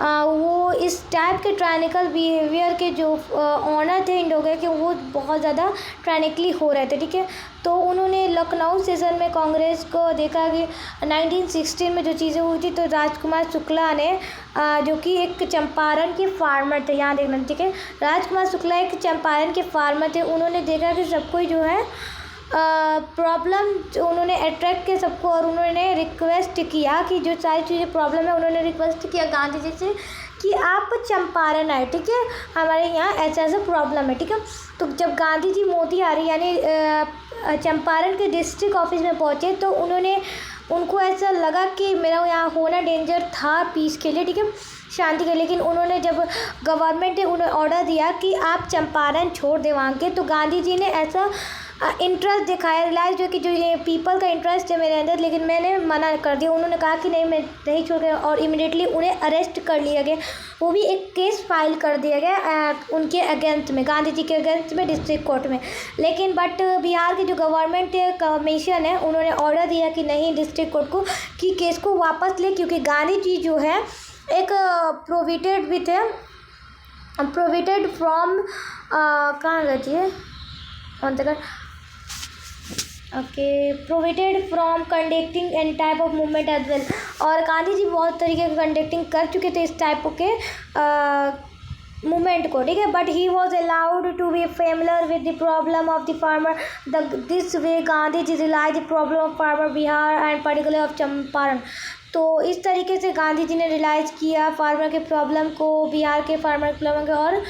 वो इस टाइप के ट्रायनिकल बिहेवियर के जो ऑनर थे इंडोगे के वो बहुत ज़्यादा ट्रायनिकली हो रहे थे, ठीक है। तो उन्होंने लखनऊ सेशन में कांग्रेस को देखा कि 1916 में जो चीज़ें हुई थी, तो राजकुमार शुक्ला ने जो कि एक चंपारण के फार्मर थे, यहाँ देखना, ठीक है। राजकुमार शुक्ला एक चंपारण के फार्मर थे। उन्होंने देखा कि सब कोई जो है प्रॉब्लम उन्होंने अट्रैक्ट किया सबको और उन्होंने रिक्वेस्ट किया कि जो सारी चीज़ें प्रॉब्लम है, उन्होंने रिक्वेस्ट किया गांधी जी से कि आप चंपारण आए, ठीक है, हमारे यहाँ ऐसा ऐसा प्रॉब्लम है, ठीक है। तो जब गांधी जी मोतीहारी यानी चंपारण के डिस्ट्रिक्ट ऑफिस में पहुँचे तो उनको ऐसा लगा कि मेरा यहाँ होना डेंजर था पीस के लिए, ठीक है, शांति के। लेकिन उन्होंने जब गवर्नमेंट ने उन्हें ऑर्डर दिया कि आप चंपारण छोड़ दें वहाँ के, तो गांधी जी ने ऐसा इंटरेस्ट दिखाया, रियलाइज जो कि जो ये पीपल का इंटरेस्ट है मेरे अंदर, लेकिन मैंने मना कर दिया। उन्होंने कहा कि नहीं, मैं नहीं छोड़ गया और इमिडिएटली उन्हें अरेस्ट कर लिया गया। वो भी एक केस फाइल कर दिया गया उनके अगेंस्ट में, गांधी जी के अगेंस्ट में डिस्ट्रिक्ट कोर्ट में। लेकिन बट बिहार की जो गवर्नमेंट कमीशन है उन्होंने ऑर्डर दिया कि नहीं, डिस्ट्रिक्ट कोर्ट को कि केस को वापस ले, क्योंकि गांधी जी जो है एक प्रोविटेड भी थे, प्रोविटेड फ्रॉम कहाँ गई है okay prohibited from conducting an type of movement as well. और गांधी जी बहुत तरीके का कंडक्टिंग कर चुके थे इस टाइप के मूवमेंट को, ठीक है। But he was allowed to be familiar with the problem of the farmer this way Gandhi ji realise the problem of farmer Bihar and particular of Champaran. तो इस तरीके से गांधी जी ने रियलाइज़ किया फार्मर के प्रॉब्लम को, बिहार के फार्मर प्रॉब्लम के और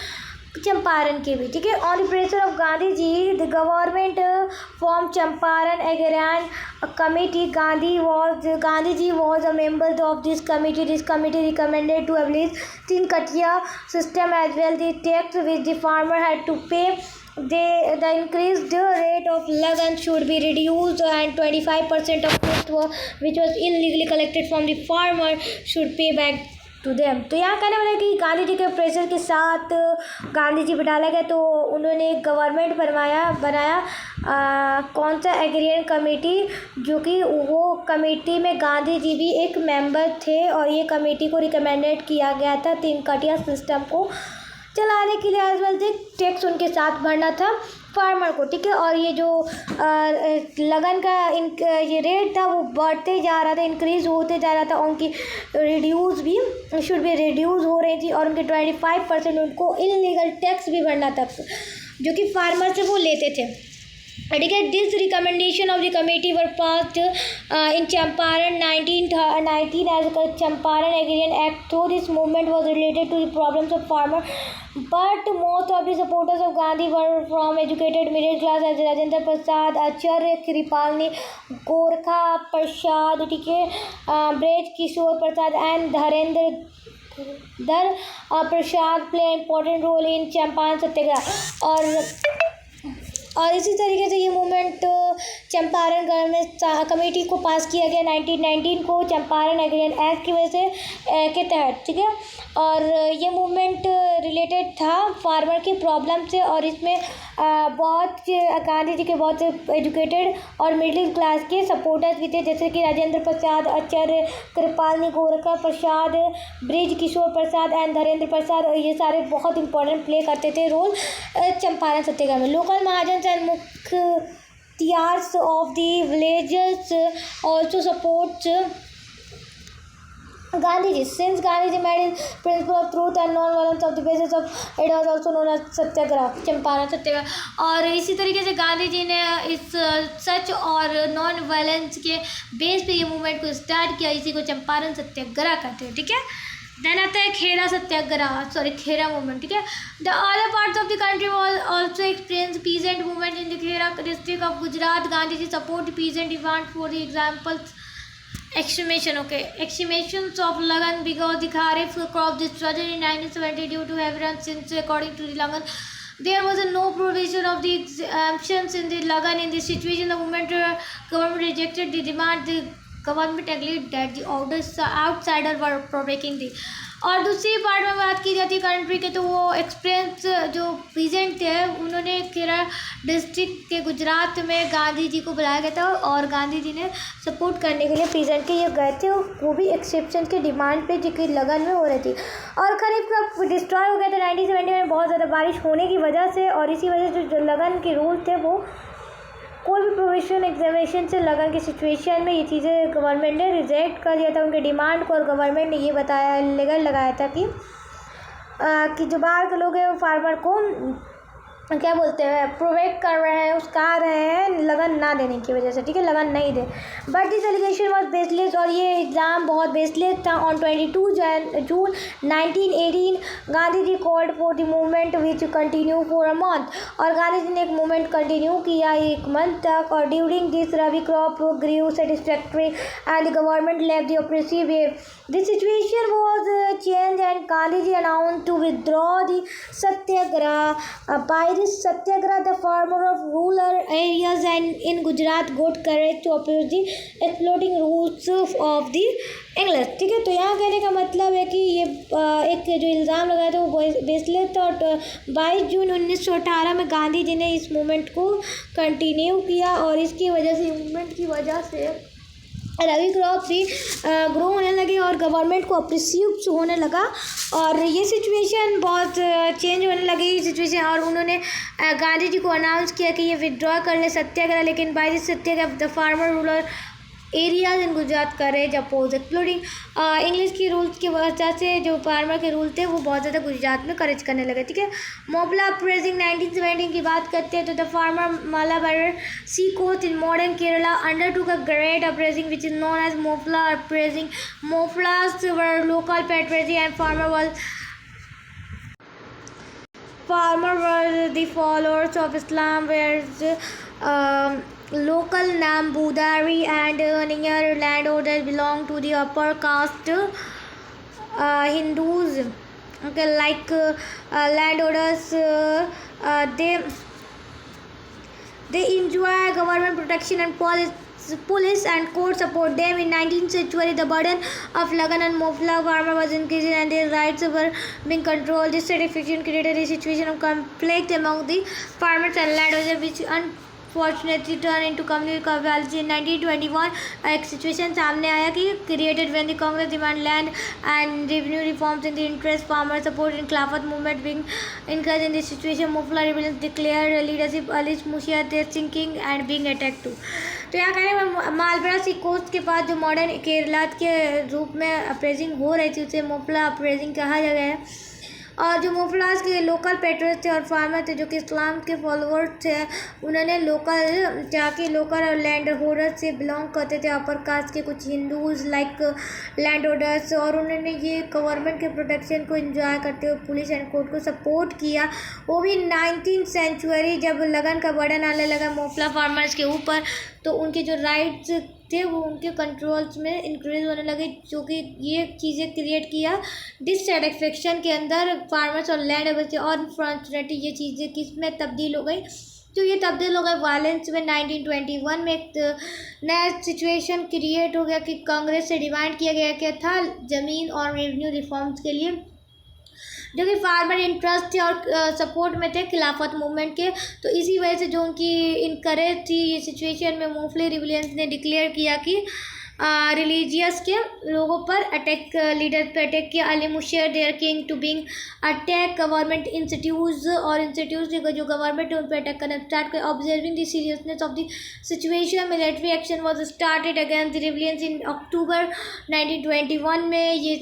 चंपारण के भी, ठीक है। On the pressure of Gandhi ji the government form Champaran agrarian committee. Gandhi ji was a member of this committee recommended to abolish Tinkathia system as well the tax which the farmer had to pay the increased rate of lagan should be reduced and 25% of cost which was illegally collected from the farmer should pay back to them। तो यहाँ कहने वाला है कि गांधी जी के pressure के साथ गांधी जी बिठाला गया, तो उन्होंने एक गवर्नमेंट बनाया कौन सा एग्रीन कमेटी, जो कि वो कमेटी में गांधी जी भी एक मेंबर थे और ये कमेटी को रिकमेंडेड किया गया था तीन कटिया सिस्टम को चलाने के लिए, एज वेल टैक्स उनके साथ भरना था फार्मर को, ठीक है। और ये जो लगन का ये रेट था वो बढ़ते जा रहा था, इंक्रीज़ होते जा रहा था, उनकी रिड्यूस भी शुड बी रिड्यूस हो रही थी और उनके 25% उनको इलीगल टैक्स भी भरना था जो कि फार्मर से वो लेते थे, ठीक है। This recommendation of the committee were passed in Champaran 1919 as Champaran agrarian act. Though this movement was related to the problems of farmer but most of the supporters of Gandhi were from educated middle class as Rajendra Prasad, Acharya Kripalani, Gorakha Prasad, ठीक है, Braj Kishore Prasad and Dharendra Prasad play important role in Champaran Satyagraha. और इसी तरीके से ये movement Champaran government committee को पास किया गया 1919 को चंपारण एग्रीन एक्ट की वजह से के तहत, ठीक है। और ये मूवमेंट रिलेटेड था फार्मर की प्रॉब्लम से और इसमें बहुत गांधी जी के बहुत एजुकेटेड और मिडिल क्लास के सपोर्टर्स भी थे, जैसे कि राजेंद्र प्रसाद, आचार्य कृपालनी, गोरखा प्रसाद, bridge Kishore Prasad and Dharendra प्रसाद, और ये सारे बहुत इंपॉर्टेंट प्ले करते थे रोल चंपारण सत्याग्रह में। Local mahajan and mukhtiyars of the villages also supports Gandhi ji, since Gandhi ji made in principle of truth and non violence of the basis of it was also known as Satyagraha, Champaran Satyagraha. और इसी तरीके से गांधी जी ने इस सच और नॉन वायलेंस के बेस पे ये मूवमेंट को स्टार्ट किया, इसी को चंपारण सत्याग्रह कहते हैं, ठीक है। देन आता है खेरा सत्याग्रह, सॉरी खेरा मूवमेंट, ठीक है। The other parts of the country was also experience peasant movement in the Kheda district of Gujarat. Gandhi ji support peasant demand for the examples exhumation, okay, exhumations of Lagan because the Kharif crop destroyed in 1970 due to heavy rain. Since according to the Lagan there was no provision of the exemptions in the Lagan, in this situation the government rejected the demand. The government agreed that the outsider were breaking the। और दूसरी part में बात की जाती है country के, तो वो एक्सपीरियंस जो पीजेंट थे उन्होंने खेरा डिस्ट्रिक्ट के गुजरात में गांधी जी को बुलाया गया था और गांधी जी ने सपोर्ट करने के लिए पीजेंट के ये गए थे, वो भी एक्सेप्शन के डिमांड पे जो कि लगन में हो रही थी। और खरीफ क्रॉप डिस्ट्रॉय हो गया था 1970 में बहुत ज़्यादा बारिश होने की वजह से, और इसी वजह से जो लगन के रूल थे वो कोई भी प्रोविजन एग्जामिनेशन से लगन की सिचुएशन में ये चीज़ें गवर्नमेंट ने रिजेक्ट कर दिया था उनके डिमांड को। और गवर्नमेंट ने ये बताया लेगर लगाया था कि जो बाहर के लोग हैं वो फार्मर को क्या बोलते हैं प्रोवाइड कर रहे हैं, उसका रहे हैं लगन ना देने की वजह से, ठीक है, लगन नहीं दे। But this allegation was baseless, और ये एग्ज़ाम बहुत बेसलेस था। On 22 June 1918 Gandhi ji called for the movement which continue for a month, और गांधी जी ने एक मूवमेंट कंटिन्यू किया 1 मंथ तक। और during this rabi crop grew satisfactory and the government left the oppressive wave. This situation was change and Gandhi ji announce to withdraw the satyagraha. By this satyagraha the farmer of rural areas and in Gujarat got courage to oppose the exploding rules of the English, ठीक है। तो यहाँ कहने का मतलब है कि ये एक जो इल्ज़ाम लगाया था वो बेसलेस था। और 22 जून 1918 में गांधी जी ने इस मूवमेंट को कंटिन्यू किया, और इसकी वजह से मूवमेंट की वजह से रबी क्रॉप भी ग्रो होने लगे और गवर्नमेंट को अप्रिसिव होने लगा, और ये सिचुएशन बहुत चेंज होने लगी सिचुएशन। और उन्होंने गांधी जी को अनाउंस किया कि ये विड्रॉ कर ले सत्याग्रह, लेकिन by this satyagraha the farmer rural areas in Gujarat courage oppose exploding English की रूल्स की वजह से जो फार्मर के रूल थे वो बहुत ज़्यादा गुजरात में करेज करने लगे, ठीक है। मोपला अपरेजिंग 1917 की बात करते हैं तो the farmer Malabar sea coast in modern Kerala under to a great uprising which is known as Moplah uprising. Moplahs were local पेट्रेजी and farmer were the followers of Islam, whereas local Nambudari and near landowners belong to the upper caste Hindus. Okay, like landowners, they enjoy government protection and police and court support them. In 19th century, the burden of Lagan and Mofla farmer was increasing and their rights were being controlled. This satisfaction created a situation of conflict among the farmers and landowners, which unfortunately turned into communal violence. In 1921, एक situation सामने आया कि created when the Congress demand land and revenue reforms in the interest farmer support in Khilafat movement being encouraged. In this situation, Mufla rebellions declared leadership Alice Mushia their sinking and being attacked too. तो यहाँ कहने मालबरा सी coast के पास जो modern Kerala के रूप में appraising हो रही थी उसे मोपला अप्रेजिंग कहा गया है। और जो मोफलास के लोकल पेट्रोल थे और फार्मर थे जो कि इस्लाम के फॉलोअर्स थे, उन्होंने लोकल जाके लोकल और लैंड होल्डर से बिलोंग करते थे अपर कास्ट के कुछ हिंदूज लाइक लैंड होल्डर्स, और उन्होंने ये गवर्नमेंट के प्रोटेक्शन को एंजॉय करते हुए पुलिस एंड कोर्ट को सपोर्ट किया। वो भी 19th सेंचुरी जब लगन का बर्डन आने लगा मोफला फार्मर्स के ऊपर, तो उनके जो राइट्स थे वो उनके कंट्रोल्स में इंक्रीज होने लगे, जो कि ये चीज़ें क्रिएट किया डिससेटिस्फेक्शन के अंदर फार्मर्स और लैंड ओनर्स। और अनफॉर्चुनेटली ये चीज़ें किस में तब्दील हो गई, तो ये तब्दील हो गए वायलेंस में। 1921 में एक नया सिचुएशन क्रिएट हो गया कि कांग्रेस से डिमांड किया गया क्या था ज़मीन और रेवेन्यू रिफॉर्म्स के लिए, जो कि फार्मर इंटरेस्ट थे और सपोर्ट में थे खिलाफत मूवमेंट के। तो इसी वजह से जो उनकी इनकरेज थी ये सिचुएशन में मोफली रिविलियंस ने डिक्लेयर किया कि रिलीजियस के लोगों पर अटैक, लीडर पर अटैक किया। Ali Musaliar their king to बिंग अटैक गवर्नमेंट इंस्टीट्यूट्स, और इंस्टीट्यूट्स जो गवर्नमेंट है उन पर अटैक करना स्टार्ट कर। Observing the seriousness of the situation military action was started against the rebellions in October 1921 में। ये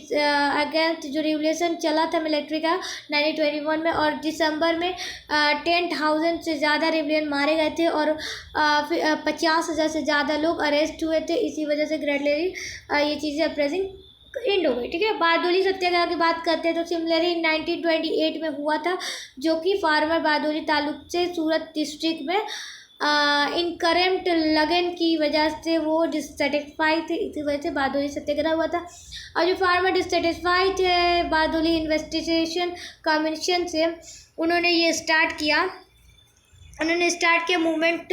अगेंस्ट जो रिवोल्यूशन चला था मिलिट्री का 1921 में, और दिसंबर में 10,000 से ज़्यादा रिवलियन मारे गए थे और 50,000 से ज़्यादा लोग अरेस्ट हुए थे। इसी वजह से ग्रेजुअली ये चीज़ें प्रेजेंट एंड हो गई, ठीक है। बारदोली सत्याग्रह की बात करते हैं तो सिमिलरली 1928 में हुआ था, जो कि फार्मर बारदोली तालुक से सूरत डिस्ट्रिक्ट में इनकरेंट लगन की वजह से वो डिससेटिस्फाइड थे, इसी वजह से बारदोली सत्याग्रह हुआ था। और जो फार्मर डिससेटिस्फाइड थे बारदोली इन्वेस्टिगेशन कमीशन से, उन्होंने ये स्टार्ट किया मूवमेंट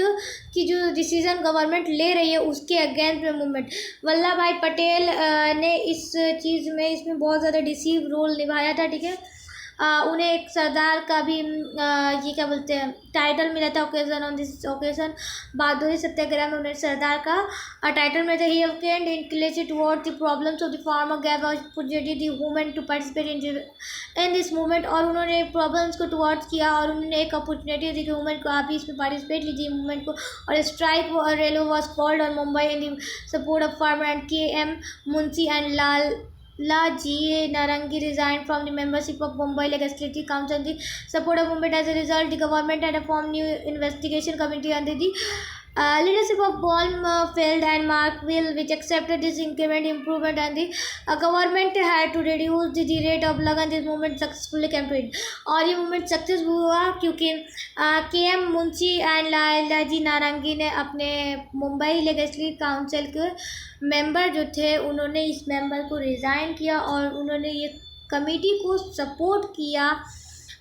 की जो डिसीज़न गवर्नमेंट ले रही है उसके अगेंस्ट में मूवमेंट। वल्लभ भाई पटेल ने इस चीज़ में इसमें बहुत ज़्यादा डिसीव रोल निभाया था, ठीक है। उन्हें एक सरदार का भी ये क्या बोलते हैं टाइटल मिला था। Occasion on this occasion Bardoli Satyagraha में उन्हें सरदार का टाइटल मिला था। He can incline toward the problems of the farmer gave opportunity the women to participate in this movement, और उन्होंने प्रॉब्लम्स को टुवर्ड्स किया और उन्होंने एक अपॉर्चुनिटी दी कि वुमेन को आप भी इसमें पार्टिसिपेट लीजिए मूवमेंट को। और स्ट्राइक और रेलो was called on Mumbai in the support of farmer and KM Munshi and G. Narangi resigned from the membership of Mumbai Legislative Council. The support of movement. As a result, the government had formed new investigation committee under the leadership of Balmfeld and Markville, which accepted this increment improvement, and the government had to reduce the rate of lagan. This movement successfully campaigned, और ये movement success हुआ क्योंकि KM Munshi and Lalji नारंगी ने अपने Mumbai legislative council के member जो थे उन्होंने इस मेंबर को रिज़ाइन किया और उन्होंने ये कमेटी को सपोर्ट किया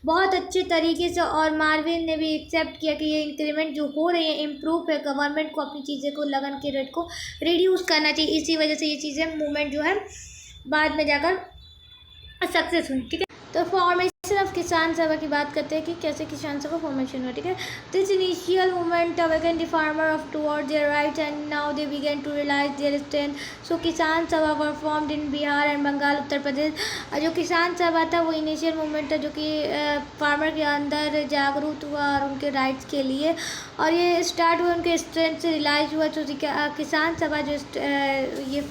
बहुत अच्छे तरीके से। और मार्विन ने भी एक्सेप्ट किया कि ये इंक्रीमेंट जो हो रही है इम्प्रूव है, गवर्नमेंट को अपनी चीज़ें को लगन के रेट को रिड्यूस करना चाहिए। इसी वजह से ये चीज़ें मूवमेंट जो है बाद में जाकर सक्सेस हुई, ठीक है। तो फॉर्मेशन ऑफ किसान सभा की बात करते हैं कि कैसे किसान सभा फॉर्मेशन हुआ, ठीक है। This initial movement awaken the farmer of toward their rights and now they began to realise their strength. So Kisan Sabha were formed in Bihar and Bengal, Uttar Pradesh. जो किसान सभा था वो इनिशियल मूवमेंट था जो कि फार्मर के अंदर जागरूक हुआ और उनके राइट्स के लिए, और ये स्टार्ट हुआ उनके स्ट्रेंथ से रियलाइज हुआ। तो किसान सभा जो ये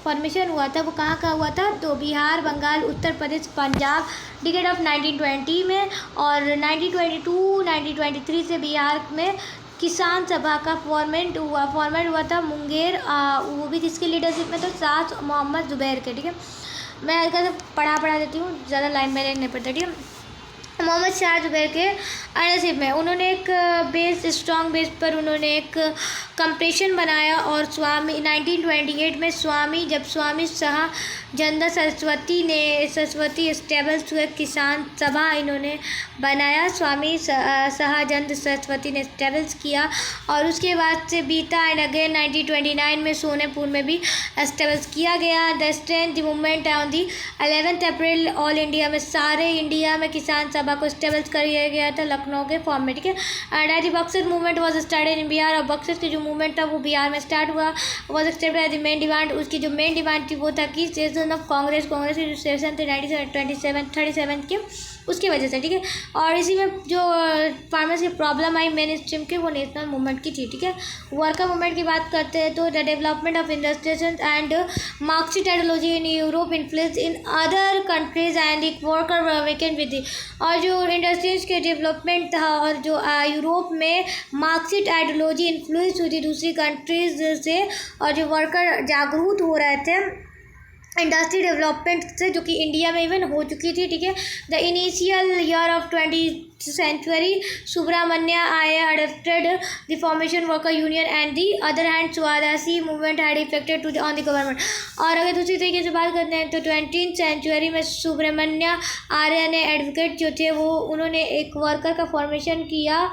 फॉर्मेशन हुआ था वो कहाँ हुआ था, तो बिहार, बंगाल, उत्तर प्रदेश, पंजाब, डिकेड ऑफ 1920 में, और 1922-1923 से बिहार में किसान सभा का फॉर्मेट हुआ था मुंगेर, वो भी जिसकी लीडरशिप में था शाह मोहम्मद जुबैर के, ठीक है। मैं हल्का पढ़ा देती हूँ, ज़्यादा लाइन में नहीं पड़ता, ठीक है। मोहम्मद शाह जुबैर के अनरशिप में उन्होंने एक स्ट्रॉन्ग बेस पर उन्होंने एक कंप्रेशन बनाया, और 1928 में जब स्वामी शाहजंद सरस्वती स्टेबल्स हुए किसान सभा इन्होंने बनाया, स्वामी शाहजंद सरस्वती ने स्टेबल्स किया। और उसके बाद से बीता एंड अगेन 1929 में सोनेपुर में भी स्टेबल्स किया गया। The strength the movement on the 11 April all India में, सारे इंडिया में किसान सभा को स्टेबल्स कर गया था लखनऊ के फॉर्म में, ठीक है। And Buxar movement was started इन बिहार, और बक्सर की जो मूवमेंट था वो बिहार में स्टार्ट हुआ। Was accepted as the main demand, उसकी जो मेन डिमांड थी वो था कि सेशन ऑफ कांग्रेस की जो सेशन थे 1937 के उसकी वजह से, ठीक है। और इसी में जो फार्मर्स की प्रॉब्लम आई मेन स्ट्रीम के वो नेशनल मूवमेंट की थी, ठीक है। वर्कर मूवमेंट की बात करते हैं तो the development of industrial and Marxist ideology in Europe influence in other countries and एक वर्कर वेकेंट विद, और जो इंडस्ट्रीज के डेवलपमेंट था और जो यूरोप में मार्क्सिस्ट आइडियोलॉजी इन्फ्लुएंस हुई थी दूसरी कंट्रीज से, और जो वर्कर जागरूक हो रहे थे इंडस्ट्री डेवलपमेंट से जो कि इंडिया में इवन हो चुकी थी, ठीक है। The initial year of 20th century Subramania Iyer adopted the formation worker union and the other hand Swadeshi movement had effected to on the government. और अगर दूसरी तरीके से बात करते हैं तो 20th सेंचुरी में सुब्रमण्य आर्य ने एडवोकेट जो थे वो उन्होंने एक वर्कर का फॉर्मेशन किया,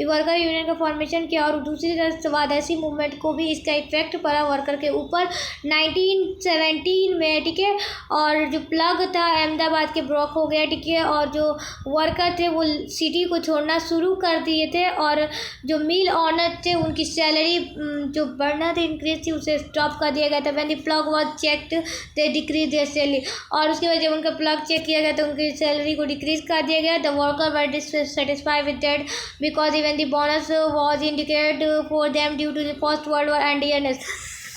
वर्कर यूनियन का फॉर्मेशन किया, और दूसरी तरफ स्वदेशी मूवमेंट को भी इसका इफेक्ट पड़ा वर्कर के ऊपर। 1917 में है, ठीक है। और जो प्लग था अहमदाबाद के ब्लॉक हो गया, ठीक है। और जो वर्कर थे वो सिटी को छोड़ना शुरू कर दिए थे, और जो मिल ऑनर थे उनकी सैलरी जो बढ़ना थी, इंक्रीज थी, उसे स्टॉप कर दिया गया था। When the plug was checked they decrease there salary, और उसके बाद जब उनका प्लग चेक किया गया तो उनकी सैलरी को डिक्रीज कर दिया गया। The worker were dissatisfied with that because even the bonus was indicated for them due to the first world war and earnings.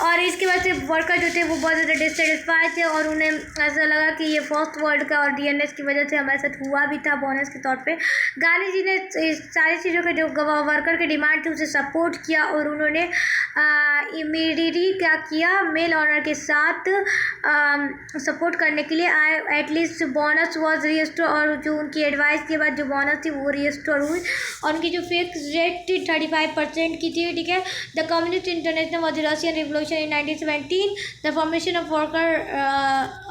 और इसके बाद से वर्कर जो थे वो बहुत ज़्यादा डिससेटिस्फाइड थे, और उन्हें ऐसा लगा कि ये फर्स्ट वर्ल्ड का और डीएनएस की वजह से हमारे साथ हुआ भी था बोनस के तौर पे। गांधी जी ने इस सारी चीज़ों के जो वर्कर के डिमांड थी उसे सपोर्ट किया, और उन्होंने इमीडिएटली क्या किया, मेल ऑनर के साथ सपोर्ट करने के लिए आए। एटलीस्ट बोनस वॉज रिस्टोर, और जो उनकी एडवाइस के बाद जो बोनस थी वो रिस्टोर हुई, और उनकी जो फिक्स रेट थी 35% की थी, ठीक है। The communist international was Russian revolution in 1917. The formation of worker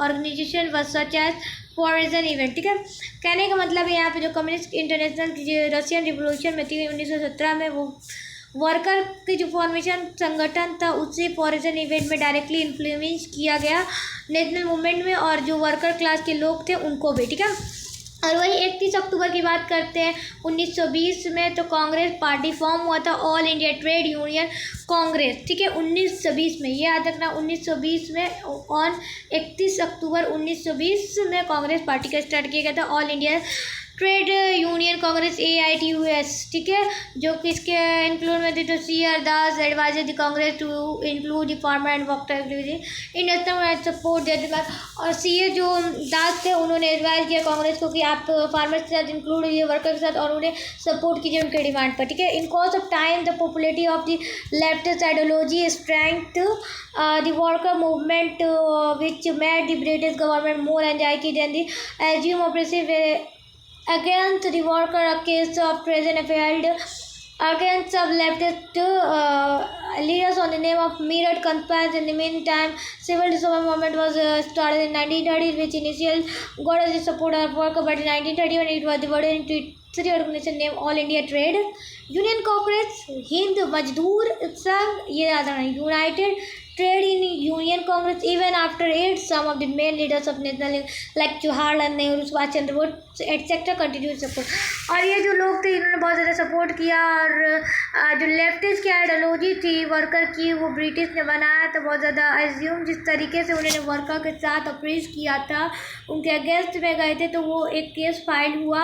organization was such as foreign event, ठीक है। कहने का मतलब है यहाँ पे जो कम्युनिस्ट इंटरनेशनल की रशियन रिवोल्यूशन में थी 1917 में, वो वर्कर की जो फॉर्मेशन संगठन था उससे फॉरेन इवेंट में डायरेक्टली इन्फ्लुएंस किया गया नेशनल मूवमेंट में, और जो वर्कर क्लास के लोग थे उनको भी, ठीक है। और वही 31 अक्टूबर की बात करते हैं 1920 में, तो कांग्रेस पार्टी फॉर्म हुआ था, all India trade Union Congress, ठीक है। 1920 में, ये याद रखना, 1920 में ऑन 31 अक्टूबर 1920 में कांग्रेस पार्टी का स्टार्ट किया गया था, all India trade Union Congress AITUS, ठीक है। जो किसके इंक्लूड में थे, तो CR Das advisor the Congress to include the farmer and worker activity in support their demand. और CA जो दास थे उन्होंने एडवाइज किया कांग्रेस को कि आप फार्मर्स के साथ इंक्लूड हुई वर्कर के साथ, और उन्हें सपोर्ट कीजिए उनके डिमांड पर, ठीक है। In course of time the popularity of the leftist ideology strength the worker movement which made the British government more anxiety than the assume oppressive against the worker. A case of treason held against some leftist leaders on the name of Meerut conspiracy. In the meantime, civil disobedience movement was started in 1930, which initially got the support of worker, but in 1931 it was divided into three organizations named All India Trade Union Congress, Hind Mazdoor Sangh, ये याद रखना, United Trade Union Congress. Even after it, some of the main leaders of national like Jawaharlal Nehru, Subhash Chandra Bose etc. continued support. और ये जो लोग थे इन्होंने बहुत ज़्यादा सपोर्ट किया, और जो लेफ्टिस्ट की आइडियोलॉजी थी वर्कर की वो ब्रिटिश ने बनाया, तो बहुत ज़्यादा एज्यूम जिस तरीके से उन्होंने वर्कर के साथ अप्रेस किया था, उनके अगेंस्ट में गए थे, तो वो एक केस फाइल हुआ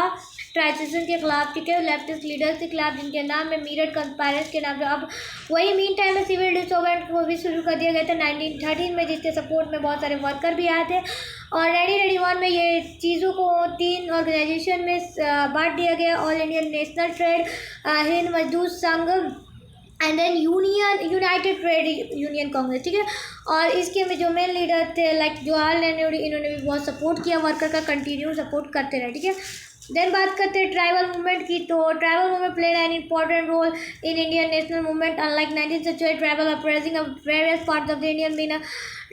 ट्रांजिशन के खिलाफ, ठीक है, लेफ्टिस्ट लीडर्स के खिलाफ, जिनके नाम में मीरठ कंस्पायरेंस के नाम से। अब वही मीन टाइम में सिविल डिसोबेडिएंस को भी शुरू कर दिया गया था 1913 में, जिसके सपोर्ट में बहुत सारे वर्कर भी आए थे। और 1991 में ये चीज़ों को 3 ऑर्गेनाइजेशन में बांट दिया गया, All India National Trade Hind Mazdoor Sangh and then United Trade Union Congress, ठीक है। और इसके में जो मेन लीडर थे लाइक जवाहरलाल नेहरू, इन्होंने भी बहुत सपोर्ट किया वर्कर का, कंटिन्यू सपोर्ट करते रहे, ठीक है। देन बात करते हैं ट्राइबल मूवमेंट की, तो tribal movement played an important role in Indian national movement. Unlike 19th century tribal uprising of various parts of the Indian been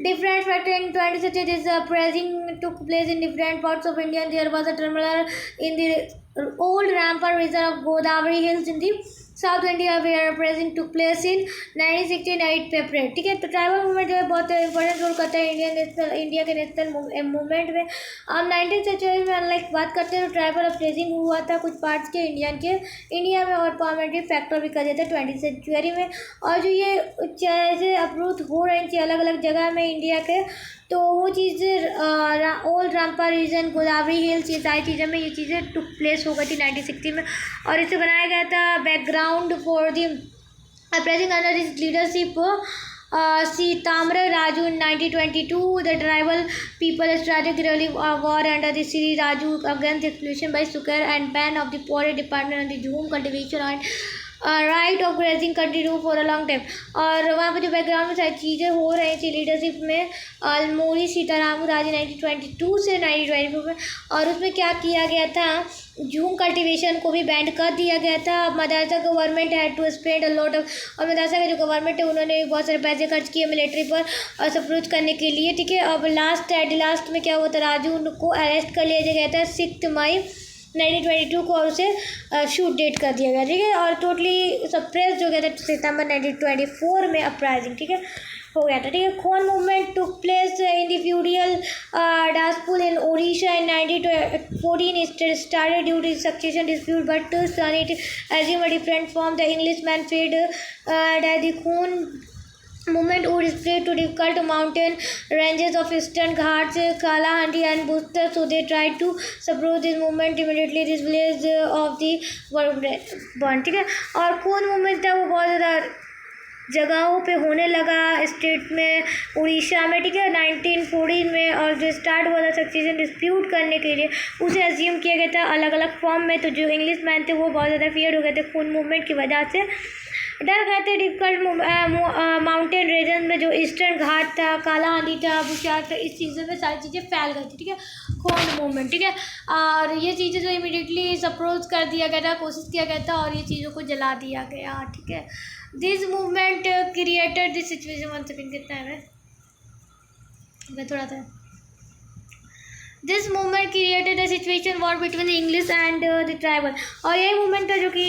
different factor in 20th century. This uprising took place in different parts of India. There was a turmoil in the old Rampur region of Godavari Hills in the south India where uprising took place in 1968 paper, ठीक है। तो tribal movement जो है बहुत important role करता है India के national movement में। अब 19th सेंचुरी में अनलाइक बात करते हैं तो ट्राइबल अपराइजिंग हुआ था कुछ पार्ट्स के इंडिया में, और पार्लियामेंट्री फैक्टर भी कर दिया था 20th सेंचुरी में। और जो ये जैसे अप्रूव हो रही थी अलग अलग जगह में इंडिया के, तो वो चीज़ें old Rampur region, Godavari hills, ये सारी चीज़ें में ये चीज़ें टुक प्लेस हो गई थी 1960 में। और इसे बनाया गया था background for the uprising under this leadership Tamra Raju in 1922. The tribal people started guerrilla war under the Sri Raju against the exploitation by sugar and ban of the forest department and the Jhum cultivation and right of grazing continue for a long time. और वहाँ पर जो background में सारी चीज़ें हो रही थी लीडरशिप में, अलमोरी सीताराम राजी 1922 से 1924 में। और उसमें क्या किया गया था, जूम कल्टीवेशन को भी बैंड कर दिया गया था। Madras government had to spend a lot of, और मदरसा का जो गवर्नमेंट है उन्होंने बहुत सारे पैसे खर्च किए मिलिट्री पर और सप्रोच करने के लिए, ठीक है। अब लास्ट में क्या हुआ था, राजू को अरेस्ट कर लिया गया था 6 मई 1922 को, और उसे शूट डेट कर दिया गया, ठीक है। और टोटली सप्रेस हो गया था सितंबर 1924 में अपराइजिंग, ठीक है। हो गया था, ठीक है। Khond movement took place in the feudal Daspur in Odisha in 1914 started due to succession dispute, but soon it assumed a different form. The Englishman feared that the Khon movement would spread to difficult mountain ranges of eastern Ghats, Kalahandi and Bhustar, so they tried to suppress this movement immediately. This village of the burned, ठीक है। और कौन movement था वो बहुत ज़्यादा जगहों पे होने लगा स्टेट में, उड़ीसा में, ठीक है, 1914 में। और जो स्टार्ट हुआ था सक्सेशन डिस्प्यूट करने के लिए, उसे अज्यूम किया गया था अलग अलग फॉर्म में। तो जो इंग्लिश मैन थे वो बहुत ज़्यादा फियर हो गए थे खून मूवमेंट की वजह से, डर गए थे डिफिकल्ट माउंटेन रीजन में, जो ईस्टर्न घाट था, कालाहांडी था, बुशार था, इस चीज़ों में सारी चीज़ें फैल गई थी, ठीक है, खून मूवमेंट, ठीक है। और ये चीज़ें जो इमीडिएटली सप्रोज कर दिया गया था, कोशिश किया गया था और ये चीज़ों को जला दिया गया, ठीक है। This movement created this situation, 1 second कितना है मैं थोड़ा सा, this movement created the situation war between English and the tribal. और यही मूवमेंट था जो कि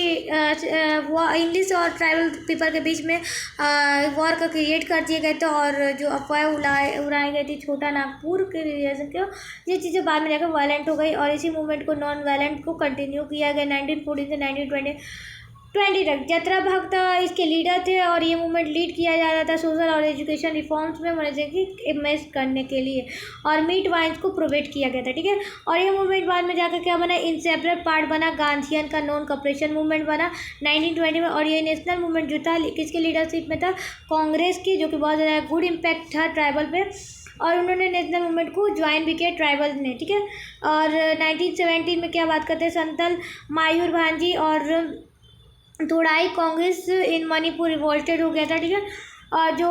इंग्लिश और ट्राइबल पीपल के बीच में वॉर का क्रिएट कर दिया गया था। और जो अफवाह उड़ाई गई थी छोटा नागपुर के रिलेशन के, ये चीज़ें बाद में जाकर वायलेंट हो गई और इसी मूवमेंट को नॉन वायलेंट को कंटिन्यू किया गया 1914 से 1920 तक। जतरा भक्त इसके लीडर थे और ये मूवमेंट लीड किया जा रहा था सोशल और एजुकेशन रिफॉर्म्स में मदद की इमेज करने के लिए, और मीट वाइन्स को प्रोवाइड किया गया था, ठीक है। और ये मूवमेंट बाद में जाकर क्या बना, इन सेपरेट पार्ट बना, गांधीयन का नॉन कॉपरेशन मूवमेंट बना 1920 में। और ये नेशनल मूवमेंट जो था किसके लीडरशिप में था, कांग्रेस की, जो कि बहुत ज़्यादा गुड इम्पैक्ट था ट्राइबल पे, और उन्होंने नेशनल मूवमेंट को ज्वाइन भी किया ट्राइबल ने, ठीक है। और 1917 में क्या बात करते हैं, संतल मायूर भांजी और थोड़ाई कांग्रेस इन मणिपुर रिवोल्टेड हो गया था, ठीक है। और जो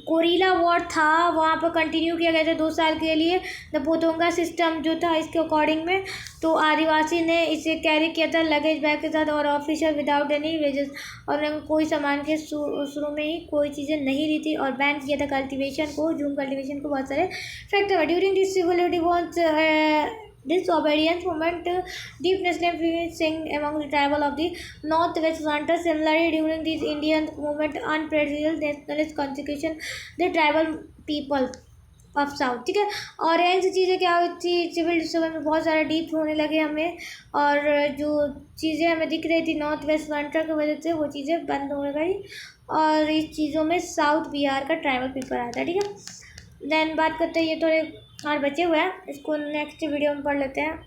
गोरिल्ला वॉर था वहाँ पर कंटिन्यू किया गया था 2 साल के लिए, द पोतोंगा सिस्टम जो था इसके अकॉर्डिंग में। तो आदिवासी ने इसे कैरी किया था लगेज बैग के साथ और ऑफिशियल विदाउट एनी वेजेस, और उन्होंने कोई सामान के शुरू में ही कोई चीज़ें नहीं दी थी, और बैन किया था कल्टीवेशन को, जूम कल्टीवेशन को, बहुत सारे factor. During this civil divorce disobedience movement deep national feeling among the tribal of the northwest frontier. Similarly, during this Indian movement unparalleled nationalist consecration the tribal people of south, ठीक है। और ऐसी चीज़ें क्या होती थी, सिविल डिस्टर्बेंस में बहुत ज़्यादा डीप होने लगे हमें, और जो चीज़ें हमें दिख रही थी नॉर्थ वेस्ट फ्रंटियर की वजह से वो चीज़ें बंद हो गई, और इस चीज़ों में साउथ बिहार का ट्राइबल पीपल आता है, ठीक है। देन बात करते हैं, ये थोड़े और बचे हुए हैं, इसको नेक्स्ट वीडियो में पढ़ लेते हैं।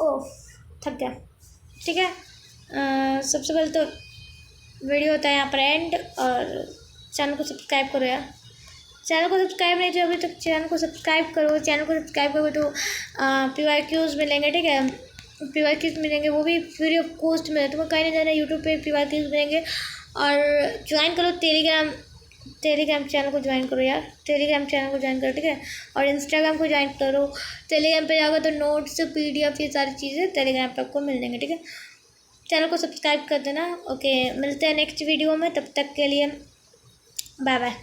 ओह थक गया, ठीक है। सबसे पहले तो वीडियो होता है यहाँ पर एंड, और चैनल को सब्सक्राइब करो यार, चैनल को सब्सक्राइब नहीं किया अभी तक, चैनल को सब्सक्राइब करो। चैनल को सब्सक्राइब करोगे तो PYQs मिलेंगे, ठीक है, PYQs मिलेंगे, वो भी फ्री ऑफ कॉस्ट में, तुम्हें कहीं नहीं जाना, यूट्यूब पे PYQs मिलेंगे। और ज्वाइन करो टेलीग्राम चैनल को ज्वाइन करो यार, टेलीग्राम चैनल को ज्वाइन करो, ठीक है। और इंस्टाग्राम को ज्वाइन करो, टेलीग्राम पे जाओगे तो नोट्स PDF ये सारी चीज़ें टेलीग्राम पे आपको मिल जाएंगे, ठीक है। चैनल को सब्सक्राइब कर देना। ओके, मिलते हैं नेक्स्ट वीडियो में, तब तक के लिए बाय बाय।